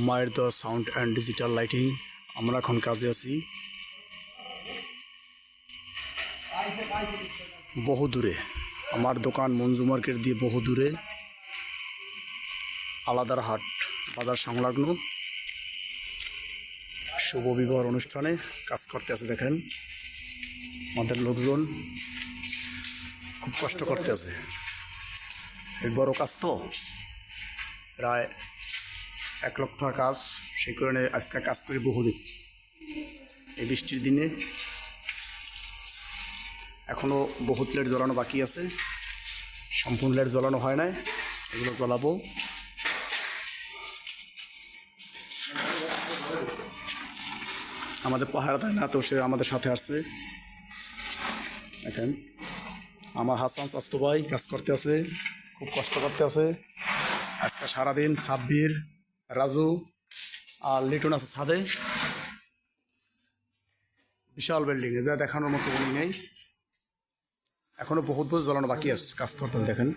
মায়ের the sound and digital lighting. আমরা এখন কাজে আছি বহু দূরে। আমার দোকান মঞ্জু মার্কেট দিয়ে বহু দূরে, আলাদার হাট বাজার সংলগ্ন। শুভ বিবাহ অনুষ্ঠানে কাজ করতে আছে। দেখেন আমাদের লোকজন খুব কষ্ট করতে আছে। এই বড় কাজ তো, প্রায় 1 লক্ষ টাকার কাজ। সেই কারণে আজকে কাজ করি বহুদিন। এই বৃষ্টির দিনে এখনও বহুত লাইট জ্বলানো বাকি আছে, সম্পূর্ণ লাইট জ্বলানো হয় নাই, এগুলো জ্বলাবো। আমাদের পাহাড় দেয় না তো, সে আমাদের সাথে আসছে। দেখেন আমার হাসান চাস্তু ভাই কাজ করতে আছে, খুব কষ্ট করতে আছে। আজকে সারাদিন সাব্বির, রাজু আর লিটন আছে ছাদে। বিশাল বিল্ডিংয়ে যা দেখানোর মতো উনি নেই, এখনো বহুত জ্বলানো বাকি আছে কাজ করতে। দেখেন